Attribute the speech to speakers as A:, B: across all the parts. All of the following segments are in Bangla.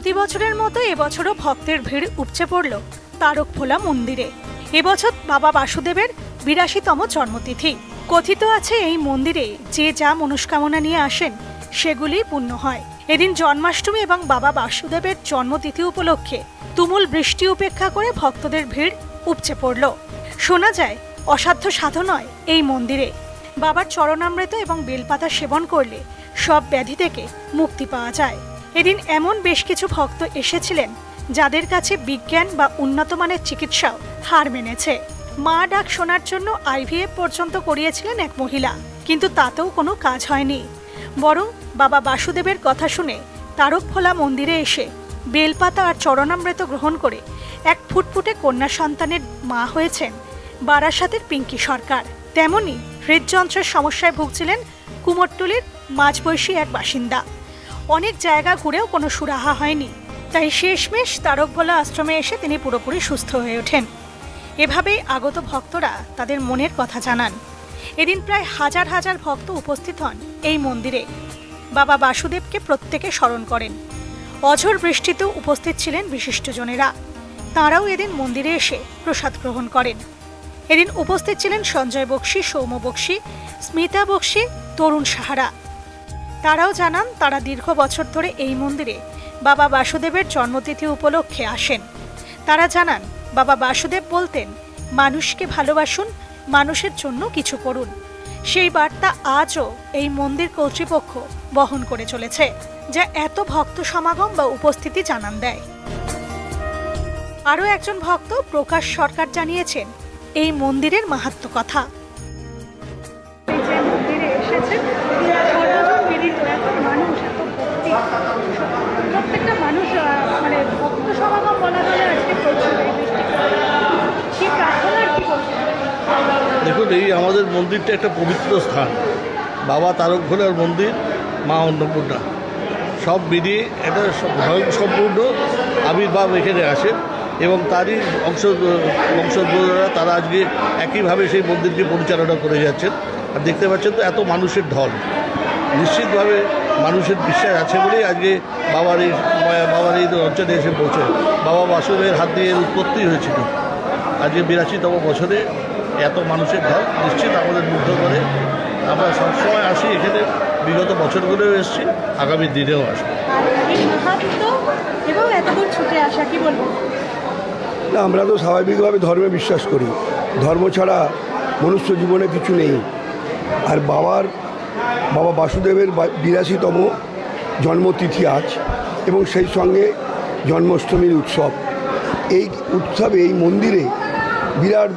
A: প্রতি বছরের মতো এবছরও ভক্তের ভিড় উপচে পড়ল তারকভোলা মন্দিরে। এবছর বাবা বাসুদেবের ৮২তম জন্মতিথি। কথিত আছে এই মন্দিরে যে যা মনস্কামনা নিয়ে আসেন সেগুলি পূর্ণ হয়। এদিন জন্মাষ্টমী এবং বাবা বাসুদেবের জন্মতিথি উপলক্ষে তুমুল বৃষ্টি উপেক্ষা করে ভক্তদের ভিড় উপচে পড়ল। শোনা যায় অসাধ্য সাধনায় এই মন্দিরে বাবার চরণামৃত এবং বেলপাতা সেবন করলে সব ব্যাধি থেকে মুক্তি পাওয়া যায়। এদিন এমন বেশ কিছু ভক্ত এসেছিলেন যাদের কাছে বিজ্ঞান বা উন্নত মানের চিকিৎসাও হার মেনেছে। মা ডাক শোনার জন্য IVF পর্যন্ত করিয়েছিলেন এক মহিলা, কিন্তু তাতেও কোনো কাজ হয়নি। বরং বাবা বাসুদেবের কথা শুনে তারকভোলা মন্দিরে এসে বেলপাতা আর চরণামৃত গ্রহণ করে এক ফুটফুটে কন্যা সন্তানের মা হয়েছেন বারাসাতের পিঙ্কি সরকার। তেমনি হৃদযন্ত্রের সমস্যায় ভুগছিলেন কুমোরটুলির মাঝবয়সী এক বাসিন্দা। অনেক জায়গা ঘুরেও কোনো সুরাহা হয়নি, তাই শেষমেশ তারকভোলা আশ্রমে এসে তিনি পুরোপুরি সুস্থ হয়ে ওঠেন। এভাবেই আগত ভক্তরা তাদের মনের কথা জানান। এদিন প্রায় হাজার হাজার ভক্ত উপস্থিত হন এই মন্দিরে। বাবা বাসুদেবকে প্রত্যেকে স্মরণ করেন। অঝোর বৃষ্টিতেও উপস্থিত ছিলেন বিশিষ্টজনেরা। তাঁরাও এদিন মন্দিরে এসে প্রসাদ গ্রহণ করেন। এদিন উপস্থিত ছিলেন সঞ্জয় বক্সী, সৌম্য বক্সী, স্মিতা বক্সী, তরুণ সাহারা। তারাও জানান তারা দীর্ঘ বছর ধরে এই মন্দিরে বাবা বাসুদেবের জন্মতিথি উপলক্ষে আসেন। তারা জানান বাবা বাসুদেব বলতেন, মানুষকে ভালোবাসুন, মানুষের জন্য কিছু করুন। সেই বার্তা আজও এই মন্দির কর্তৃপক্ষ বহন করে চলেছে, যা এত ভক্ত সমাগম বা উপস্থিতি জানান দেয়। আরও একজন ভক্ত প্রকাশ সরকার জানিয়েছেন এই মন্দিরের মাহাত্ম্য কথা।
B: প্রত্যেকটা মানুষ মানে ভক্ত সমাগম বলা হলে আজকে কি প্রার্থনা কি করছে?
C: দেখুন, এই আমাদের মন্দিরটা একটা পবিত্র স্থান। বাবা তারকভোলার মন্দির, মা অন্নপূর্ণা সব মিলিয়ে একটা স্বয়ংসম্পূর্ণ আবির্ভাব এখানে আসে এবং তারই বংশধররা তারা আজকে একইভাবে সেই মন্দিরকে পরিচালনা করে যাচ্ছেন। আর দেখতে পাচ্ছেন তো এত মানুষের ঢল, নিশ্চিতভাবে মানুষের বিশ্বাস আছে বলেই আজকে বাবার এই অঞ্চলে এসে পৌঁছে। বাবা বাসুদেবের হাত দিয়ে উৎপত্তি হয়েছিল। আজকে ৮২তম বছরে এত মানুষের ঢল নিশ্চিত আমাদের মুগ্ধ করে। আমরা সবসময় আসি এখানে, বিগত বছরগুলোও এসেছি, আগামী দিনেও আসবো।
D: না, আমরা তো স্বাভাবিকভাবে ধর্মে বিশ্বাস করি। ধর্ম ছাড়া মনুষ্য জীবনে কিছু নেই। আর বাবা বাসুদেবের ৮২তম জন্মতিথি আজ, এবং সেই সঙ্গে জন্মাষ্টমীর উৎসব। এই উৎসবে এই মন্দিরে বিরাট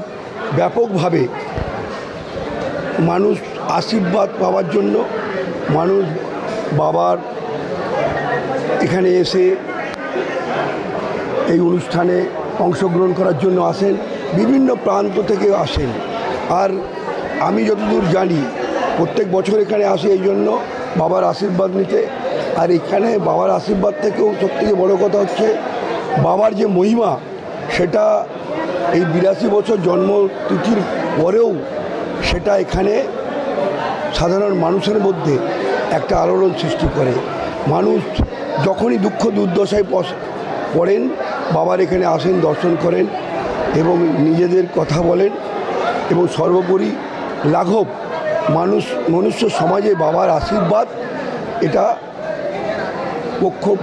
D: ব্যাপকভাবে মানুষ আশীর্বাদ পাওয়ার জন্য মানুষ বাবার এখানে এসে এই অনুষ্ঠানে অংশগ্রহণ করার জন্য আসেন। বিভিন্ন প্রান্ত থেকে আসেন। আর আমি যতদূর জানি প্রত্যেক বছর এখানে আসে এই জন্য বাবার আশীর্বাদ নিতে। আর এখানে বাবার আশীর্বাদ থেকেও সবথেকে বড় কথা হচ্ছে বাবার যে মহিমা, সেটা এই ৮২ বছর জন্মতিথির পরেও সেটা এখানে সাধারণ মানুষের মধ্যে একটা আলোড়ন সৃষ্টি করে। মানুষ যখনই দুঃখ দুর্দশায় পড়েন বাবার এখানে আসেন, দর্শন করেন এবং নিজেদের কথা বলেন। এবং সর্বোপরি লাঘব মনুষ্য সমাজে বাবার আশীর্বাদ, এটা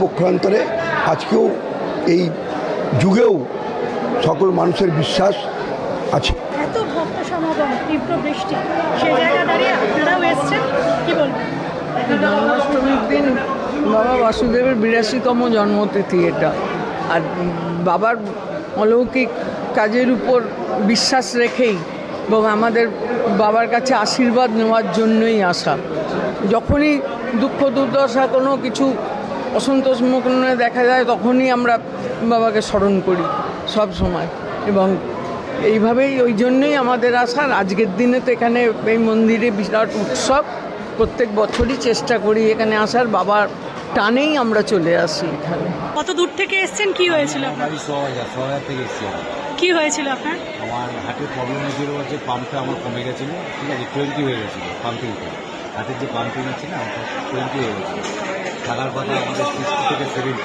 D: পক্ষান্তরে আজকেও এই যুগেও সকল মানুষের বিশ্বাস আছে।
B: এত ভক্ত সমাগম, তীব্র বৃষ্টি, সেই জায়গা দাঁড়িয়ে আপনারাও এসছেন, কি বলবেন?
E: জন্মাষ্টমীর দিন বাবা বাসুদেবের ৮২তম জন্মতিথি এটা। আর বাবার অলৌকিক কাজের উপর বিশ্বাস রেখেই এবং আমাদের বাবার কাছে আশীর্বাদ নেওয়ার জন্যই আসা। যখনই দুঃখ দুর্দশা কোনো কিছু অসন্তোষ মনে দেখা যায় তখনই আমরা বাবাকে স্মরণ করি সব সময়। এবং এইভাবেই ওই জন্যই আমাদের আসার। আজকের দিনে তো এখানে এই মন্দিরে বিরাট উৎসব, প্রত্যেক বছরই চেষ্টা করি এখানে আসার। বাবার টানেই আমরা চলে আসি এখানে।
A: কত দূর থেকে এসেছেন? কি হয়েছিল আপনার?
F: আমি শহর থেকে এসেছি।
A: কি হয়েছিল আপনার?
F: আমার হার্টের প্রবলেম হয়েছিল, হচ্ছে পাম্পটা আমার কমে গেছিলো, ঠিক আছে, 20 হয়ে গেছিলো পাম্পিংটা। হাতের যে পাম্পিং আছে না, আমার 20 হয়ে গেছিলো। থাকার কথা আমাদের 60 থেকে 70।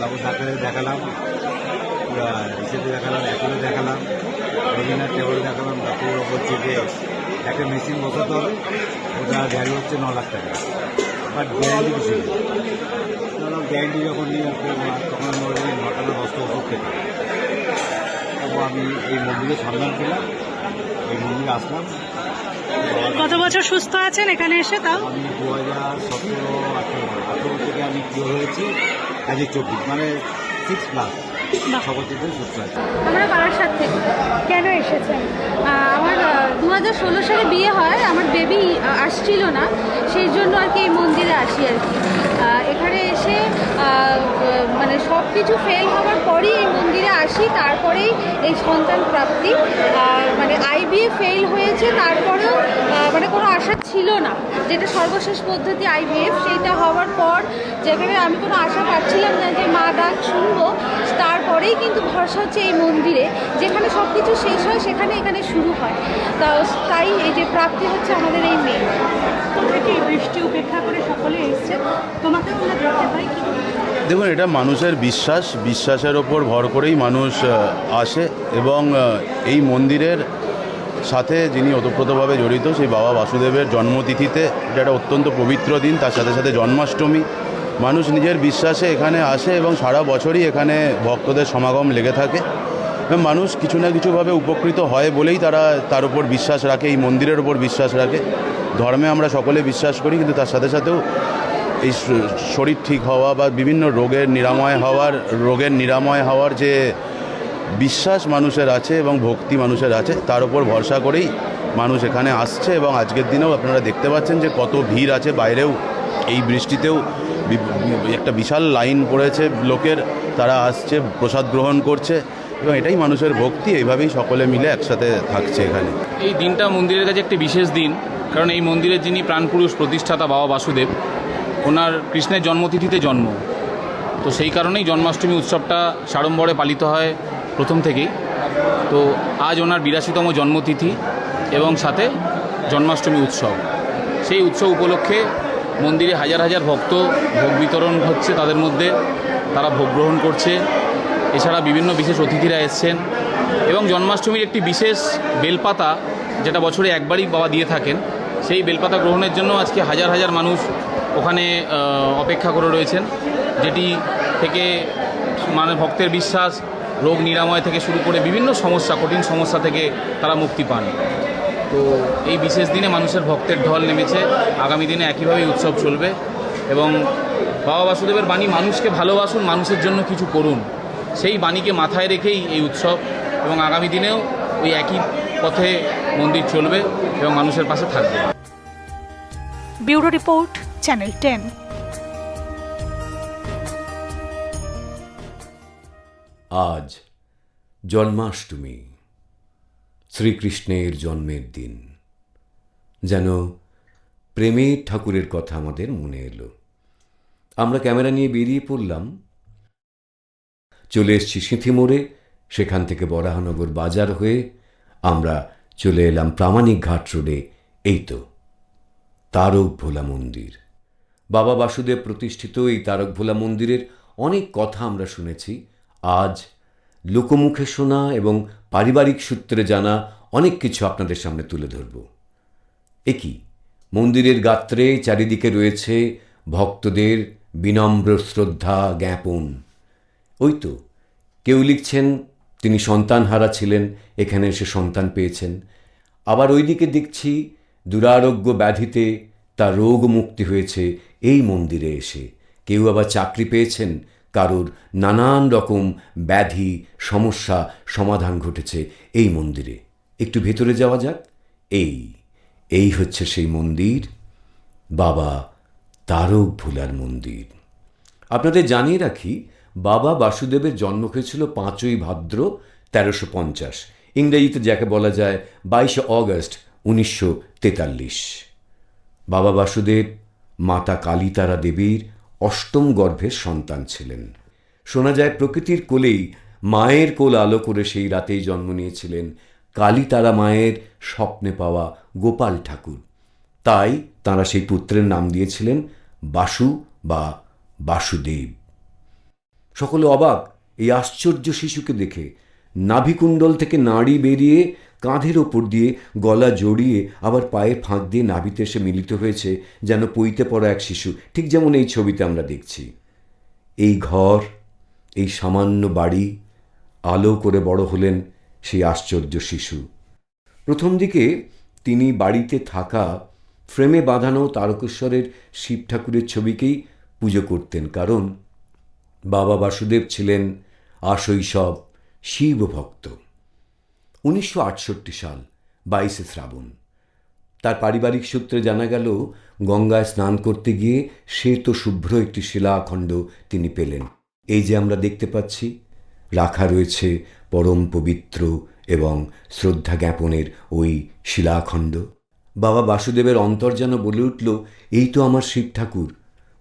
F: তারপর ডাক্তারে দেখালাম, রিসেপে দেখালাম, অ্যাপেলে দেখালাম, রবীন্দ্রনাথ টেবলে দেখালাম। ডাক্তার বলছে যে একটা মেশিন বসাতে হবে, ওটার ভ্যালু হচ্ছে 9 লাখ টাকা, বাট গ্যারান্টি কিছু নেই। গ্যারান্টি যখন নিয়ে তখন আমি ওই 9 10 ওষুধ খেতে। তারপর আমি এই মন্দিরে সন্ধান পেলাম, এই মন্দিরে আসলাম।
B: কত বছর সুস্থ আছেন এখানে এসে তাও?
F: আমি 2017-18 থেকে আমি কিওর হয়েছি, আজকে 24, মানে 6+। সকল থেকে সুস্থ আছে।
G: আমরা বারাসাত থেকে।
B: কেন এসেছেন?
G: আমার 2016 সালে বিয়ে হয়, আমার বেবি আসছিল না, সেই জন্য আর কি এই মন্দিরে আসি আর কি। এখানে এসে মানে সব কিছু ফেল হওয়ার পরই এই মন্দিরে আসি, তারপরেই এই সন্তান প্রাপ্তি। মানে আইভিএফ ফেল হয়েছে, তারপরেও মানে কোনো আশা ছিল না, যেটা সর্বশেষ পদ্ধতি আইভিএফ, সেইটা হওয়ার পর যেখানে আমি কোনো আশা পাচ্ছিলাম না যে মা ডাক শুনবো, তারপরেই কিন্তু ভরসা হচ্ছে এই মন্দিরে, যেখানে সব কিছু শেষ হয় সেখানে এখানে শুরু হয়। তাই এই যে প্রাপ্তি হচ্ছে আমাদের এই মেয়ে।
B: থেকে এই বৃষ্টি উপেক্ষা করে সকলে এসছে, তোমাকে আমরা দেখতে পাই কি?
H: দেখুন, এটা মানুষের বিশ্বাসের ওপর ভর করেই মানুষ আসে, এবং এই মন্দিরের সাথে যিনি ওতপ্রোতভাবে জড়িত সেই বাবা বাসুদেবের জন্মতিথিতে, এটা একটা অত্যন্ত পবিত্র দিন, তার সাথে সাথে জন্মাষ্টমী, মানুষ নিজের বিশ্বাসে এখানে আসে এবং সারা বছরই এখানে ভক্তদের সমাগম লেগে থাকে। এবং মানুষ কিছু না কিছুভাবে উপকৃত হয় বলেই তারা তার উপর বিশ্বাস রাখে, এই মন্দিরের উপর বিশ্বাস রাখে। ধর্মে আমরা সকলে বিশ্বাস করি, কিন্তু তার সাথে সাথেও এই শরীর ঠিক হওয়া বা বিভিন্ন রোগের নিরাময় হওয়ার যে বিশ্বাস মানুষের আছে এবং ভক্তি মানুষের আছে, তার উপর ভরসা করেই মানুষ এখানে আসছে। এবং আজকের দিনেও আপনারা দেখতে পাচ্ছেন যে কত ভিড় আছে, বাইরেও এই বৃষ্টিতেও একটা বিশাল লাইন পড়েছে লোকের, তারা আসছে, প্রসাদ গ্রহণ করছে, এবং এটাই মানুষের ভক্তি। এইভাবেই সকলে মিলে একসাথে থাকছে এখানে।
I: এই দিনটা মন্দিরের কাছে একটি বিশেষ দিন, কারণ এই মন্দিরের যিনি প্রাণপুরুষ প্রতিষ্ঠাতা বাবা বাসুদেব, ওনার কৃষ্ণের জন্মতিথিতে জন্ম, তো সেই কারণেই জন্মাষ্টমী উৎসবটা সাড়ম্বরে পালিত হয় প্রথম থেকেই। তো আজ ওনার 82তম জন্মতিথি এবং সাথে জন্মাষ্টমী উৎসব। সেই উৎসব উপলক্ষে মন্দিরে হাজার হাজার ভক্ত ভোগ বিতরণ হচ্ছে, তাদের মধ্যে তারা ভোগ গ্রহণ করছে। এছাড়া বিভিন্ন বিশেষ অতিথিরা এসছেন, এবং জন্মাষ্টমীর একটি বিশেষ বেলপাতা, যেটা বছরে একবারই বাবা দিয়ে থাকেন, সেই বেলপাতা গ্রহণের জন্য আজকে হাজার হাজার মানুষ ওখানে অপেক্ষা করে রয়েছেন, যেটি থেকে মানে ভক্তের বিশ্বাস, রোগ নিরাময় থেকে শুরু করে বিভিন্ন সমস্যা, কঠিন সমস্যা থেকে তারা মুক্তি পান। তো এই বিশেষ দিনে মানুষের ভক্তের ঢল নেমেছে, আগামী দিনে একইভাবেই উৎসব চলবে। এবং বাবা বাসুদেবের বাণী, মানুষকে ভালোবাসুন, মানুষের জন্য কিছু করুন, সেই বাণীকে মাথায় রেখেই এই উৎসব, এবং আগামী দিনেও ওই একই পথে মন্দির চলবে এবং মানুষের পাশে থাকবে।
A: Bureau report, channel 10।
J: আজ জন্মাষ্টমী, শ্রীকৃষ্ণের জন্মের দিন। যেন প্রেমের ঠাকুরের কথা আমাদের মনে এলো। আমরা ক্যামেরা নিয়ে বেরিয়ে পড়লাম, চলে এসেছি সিঁথি মোড়ে, সেখান থেকে বরাহনগর বাজার হয়ে আমরা চলে এলাম প্রামাণিক ঘাট রোডে। এই তো তারক ভোলা মন্দির। বাবা বাসুদেব প্রতিষ্ঠিত এই তারক ভোলা মন্দিরের অনেক কথা আমরা শুনেছি। আজ লোকমুখে শোনা এবং পারিবারিক সূত্রে জানা অনেক কিছু আপনাদের সামনে তুলে ধরব। একই মন্দিরের গাত্রে চারিদিকে রয়েছে ভক্তদের বিনম্র শ্রদ্ধা জ্ঞাপন। ওই তো কেউ লিখছেন তিনি সন্তানহারা ছিলেন, এখানে এসে সন্তান পেয়েছেন। আবার ওইদিকে দেখছি দুরারোগ্য ব্যাধিতে তার রোগ মুক্তি হয়েছে এই মন্দিরে এসে। কেউ আবার চাকরি পেয়েছেন, কারোর নানান রকম ব্যাধি সমস্যা সমাধান ঘটেছে এই মন্দিরে। একটু ভেতরে যাওয়া যাক। এই হচ্ছে সেই মন্দির, বাবা তারক ভোলার মন্দির। আপনাদের জানিয়ে রাখি, বাবা বাসুদেবের জন্ম হয়েছিল 5ই ভাদ্র 1350, ইংরেজিতে যাকে বলা যায় 22 অগস্ট 1943। বাবা বাসুদেব মাতা কালীতারা দেবীর 8ম গর্ভের সন্তান ছিলেন। শোনা যায় প্রকৃতির কোলেই মায়ের কোল আলো করে সেই রাতেই জন্ম নিয়েছিলেন কালীতারা মায়ের স্বপ্নে পাওয়া গোপাল ঠাকুর। তাই তাঁরা সেই পুত্রের নাম দিয়েছিলেন বাসু বা বাসুদেব। সকলে অবাক এই আশ্চর্য শিশুকে দেখে। নাভিকুণ্ডল থেকে নাড়ি বেরিয়ে কাঁধের ওপর দিয়ে গলা জড়িয়ে আবার পায়ের ফাঁক দিয়ে নাভিতে এসে মিলিত হয়েছে যেন পইতে পড়া এক শিশু, ঠিক যেমন এই ছবিতে আমরা দেখছি। এই ঘর, এই সামান্য বাড়ি, আলো করে বড় হলেন সেই আশ্চর্য শিশু। প্রথম দিকে তিনি বাড়িতে থাকা ফ্রেমে বাঁধানো তারকেশ্বরের শিব ঠাকুরের ছবিকেই পুজো করতেন, কারণ বাবা বাসুদেব ছিলেন আশৈশব শিব ভক্ত। 1968 সাল 22শে শ্রাবণ। তার পারিবারিক সূত্রে জানা গেল গঙ্গায় স্নান করতে গিয়ে শ্বেত শুভ্র একটি শিলাখণ্ড তিনি পেলেন। এই যে আমরা দেখতে পাচ্ছি রাখা রয়েছে পরম পবিত্র এবং শ্রদ্ধা জ্ঞাপনের ওই শিলাখণ্ড। বাবা বাসুদেবের অন্তর যেন বলে উঠল, এই তো আমার শিব ঠাকুর।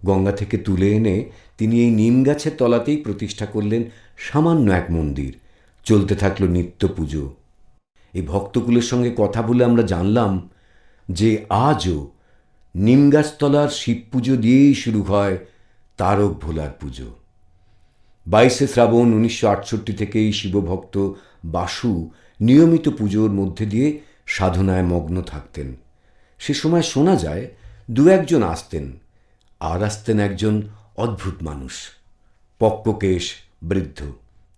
J: গঙ্গা থেকে তুলে এনে তিনি এই নিম গাছের তলাতেই প্রতিষ্ঠা করলেন সামান্য এক মন্দির। চলতে থাকলো নিত্য পুজো। এই ভক্তকুলের সঙ্গে কথা বলে আমরা জানলাম যে আজও নিমগাছতলার শিব পুজো দিয়েই শুরু হয় তারক ভোলার পুজো। 22শে শ্রাবণ 1968 থেকেই শিবভক্ত বাসু নিয়মিত পুজোর মধ্যে দিয়ে সাধনায় মগ্ন থাকতেন। সে সময় শোনা যায় দু একজন আসতেন, আর আসতেন একজন অদ্ভুত মানুষ, পক্ককেশ বৃদ্ধ।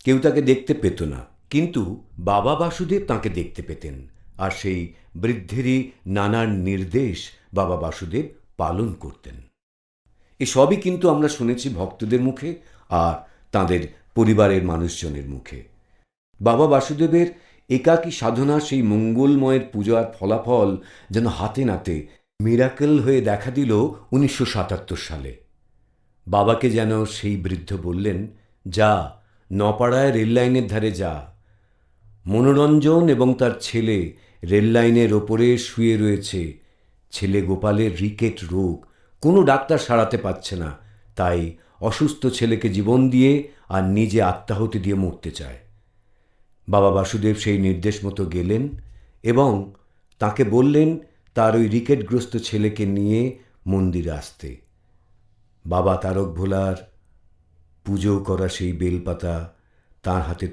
J: কেউ তাকে দেখতে পেত না, কিন্তু বাবা বাসুদেব তাকে দেখতে পেতেন, আর সেই বৃদ্ধেরই নানান নির্দেশ বাবা বাসুদেব পালন করতেন। এসবই কিন্তু আমরা শুনেছি ভক্তদের মুখে আর তাঁদের পরিবারের মানুষজনের মুখে। বাবা বাসুদেবের একাকী সাধনা সেই মঙ্গলময়ের পূজার ফলাফল যেন হাতে নাতে মিরাকেল হয়ে দেখা দিল 1977 সালে। বাবাকে যেন সেই বৃদ্ধ বললেন, যা নপাড়ায় রেললাইনের ধারে যা। মনোরঞ্জন এবং তার ছেলে রেললাইনের ওপরে শুয়ে রয়েছে। ছেলে গোপালের রিকেট রোগ, কোনো ডাক্তার সারাতে পারছে না, তাই অসুস্থ ছেলেকে জীবন দিয়ে আর নিজে আত্মাহুতি দিয়ে মরতে চায়। বাবা বাসুদেব সেই নির্দেশ মতো গেলেন এবং তাকে বললেন তার ওই রিকেটগ্রস্ত ছেলেকে নিয়ে মন্দিরে আসতে। বাবা তারক ভোলার পুজো করা সেই বেলপাতা তার হাতে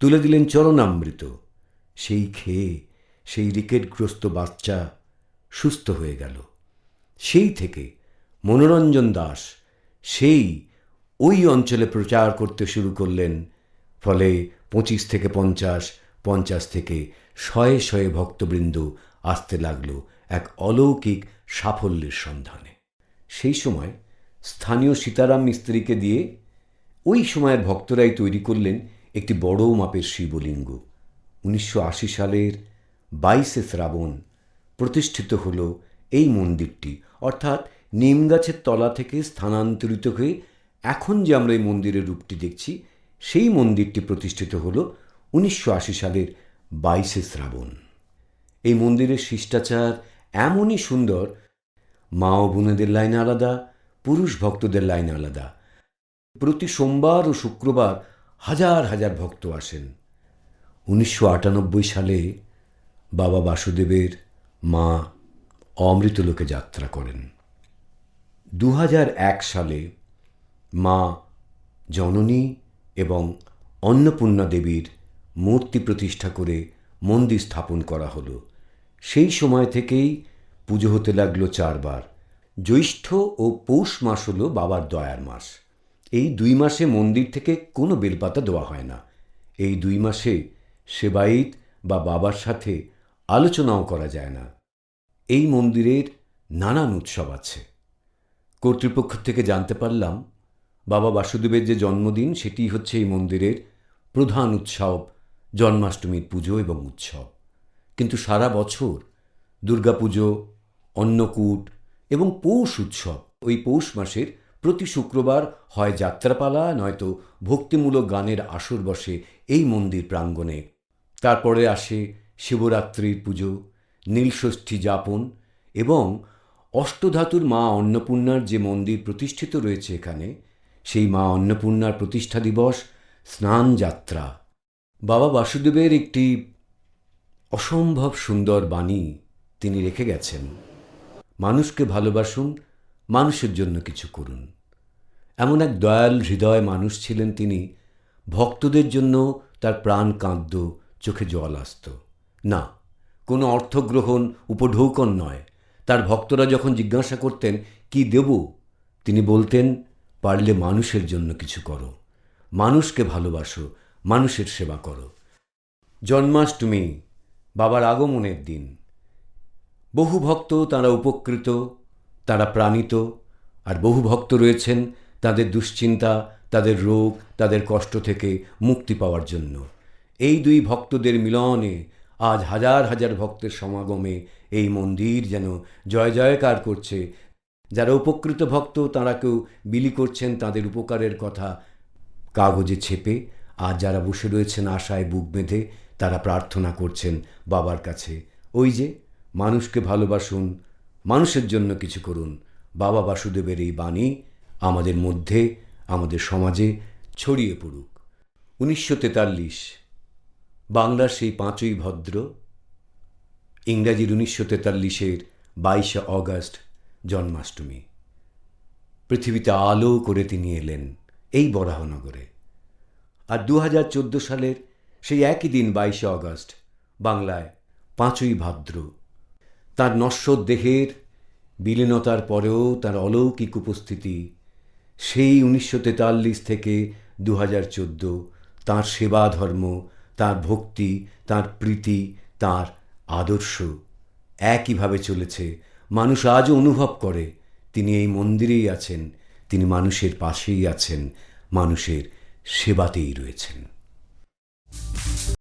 J: তুলে দিলেন চরণামৃত। সেই খেয়ে সেই রিকেটগ্রস্ত বাচ্চা সুস্থ হয়ে গেল। সেই থেকে মনোরঞ্জন দাস সেই ওই অঞ্চলে প্রচার করতে শুরু করলেন। ফলে 25 থেকে 50, 50 থেকে 100 ভক্তবৃন্দ আসতে লাগল এক অলৌকিক সাফল্যের সন্ধানে। সেই সময় স্থানীয় সীতারাম মিস্ত্রিকে দিয়ে ওই সময়ের ভক্তরাই তৈরি করলেন একটি বড় মাপের শিবলিঙ্গ। 1980 সালের 22শে শ্রাবণ প্রতিষ্ঠিত হল এই মন্দিরটি, অর্থাৎ নিম গাছের তলা থেকে স্থানান্তরিত হয়ে এখন যে আমরা এই মন্দিরের রূপটি দেখছি, সেই মন্দিরটি প্রতিষ্ঠিত হল 1980 সালের 22শে শ্রাবণ। এই মন্দিরের শিষ্টাচার এমনই সুন্দর, মা ও বোনেদের লাইন আলাদা, পুরুষ ভক্তদের লাইন আলাদা। প্রতি সোমবার ও শুক্রবার হাজার হাজার ভক্ত আসেন। 1998 সালে বাবা বাসুদেবের মা অমৃতলোকে যাত্রা করেন। 2001 সালে মা জননী এবং অন্নপূর্ণা দেবীর মূর্তি প্রতিষ্ঠা করে মন্দির স্থাপন করা হলো। সেই সময় থেকেই পুজো হতে লাগলো 4 বার। জ্যৈষ্ঠ ও পৌষ মাস হলো বাবার দয়ার মাস। এই 2 মাসে মন্দির থেকে কোনো বেলপাতা দেওয়া হয় না। এই 2 মাসে সেবায়িত বা বাবার সাথে আলোচনাও করা যায় না। এই মন্দিরের নানান উৎসব আছে। কর্তৃপক্ষ থেকে জানতে পারলাম বাবা বাসুদেবের যে জন্মদিন সেটি হচ্ছে এই মন্দিরের প্রধান উৎসব, জন্মাষ্টমীর পুজো এবং উৎসব। কিন্তু সারা বছর দুর্গাপুজো, অন্নকূট এবং পৌষ উৎসব, ওই পৌষ মাসের প্রতি শুক্রবার হয় যাত্রাপালা নয়তো ভক্তিমূলক গানের আসর বসে এই মন্দির প্রাঙ্গণে। তারপরে আসে শিবরাত্রির পুজো, নীলষষ্ঠী যাপন এবং অষ্টধাতুর মা অন্নপূর্ণার যে মন্দির প্রতিষ্ঠিত রয়েছে এখানে, সেই মা অন্নপূর্ণার প্রতিষ্ঠা দিবস, স্নান যাত্রা। বাবা বাসুদেবের একটি অসম্ভব সুন্দর বাণী তিনি রেখে গেছেন, মানুষকে ভালোবাসুন, মানুষের জন্য কিছু করুন। এমন এক দয়াল হৃদয় মানুষ ছিলেন তিনি, ভক্তদের জন্য তার প্রাণ কাঁদত, চোখে জল আসত না, কোনো অর্থগ্রহণ উপঢৌকন নয়। তার ভক্তরা যখন জিজ্ঞাসা করতেন কি দেব, তিনি বলতেন, পারলে মানুষের জন্য কিছু করো, মানুষকে ভালোবাসো, মানুষের সেবা করো। জন্মাষ্টমী বাবার আগমনের দিন। বহু ভক্ত তাঁরা উপকৃত, তাঁরা প্রাণিত, আর বহু ভক্ত রয়েছেন তাদের দুশ্চিন্তা, তাদের রোগ, তাদের কষ্ট থেকে মুক্তি পাওয়ার জন্য। এই দুই ভক্তদের মিলনে আজ হাজার হাজার ভক্তের সমাগমে এই মন্দির যেন জয় জয়কার করছে। যারা উপকৃত ভক্ত তাঁরা কেউ বিলি করছেন তাদের উপকারের কথা কাগজে ছেপে, আর যারা বসে রয়েছেন আশায় বুক বেঁধে তারা প্রার্থনা করছেন বাবার কাছে, ওই যে মানুষকে ভালোবাসুন, মানুষের জন্য কিছু করুন। বাবা বাসুদেবের এই বাণী আমাদের মধ্যে, আমাদের সমাজে ছড়িয়ে পড়ুক। 1943 বাংলার সেই 5ই ভদ্র, ইংরাজির 1943-এর 22শে অগস্ট জন্মাষ্টমী। পৃথিবীতে আলো করে তিনি এলেন এই বরাহনগরে। আর 2014 সালের সেই একই দিন 22শে অগস্ট বাংলায় 5ই ভাদ্র। তার নশ্বর দেহের বিলীনতার পরেও তার অলৌকিক উপস্থিতি, সেই 1943 থেকে 2014 তাঁর সেবা ধর্ম, তাঁর ভক্তি, তাঁর প্রীতি, তাঁর আদর্শ একইভাবে চলেছে। মানুষ আজও অনুভব করে তিনি এই মন্দিরেই আছেন, তিনি মানুষের পাশেই আছেন, মানুষের সেবাতেই রয়েছেন।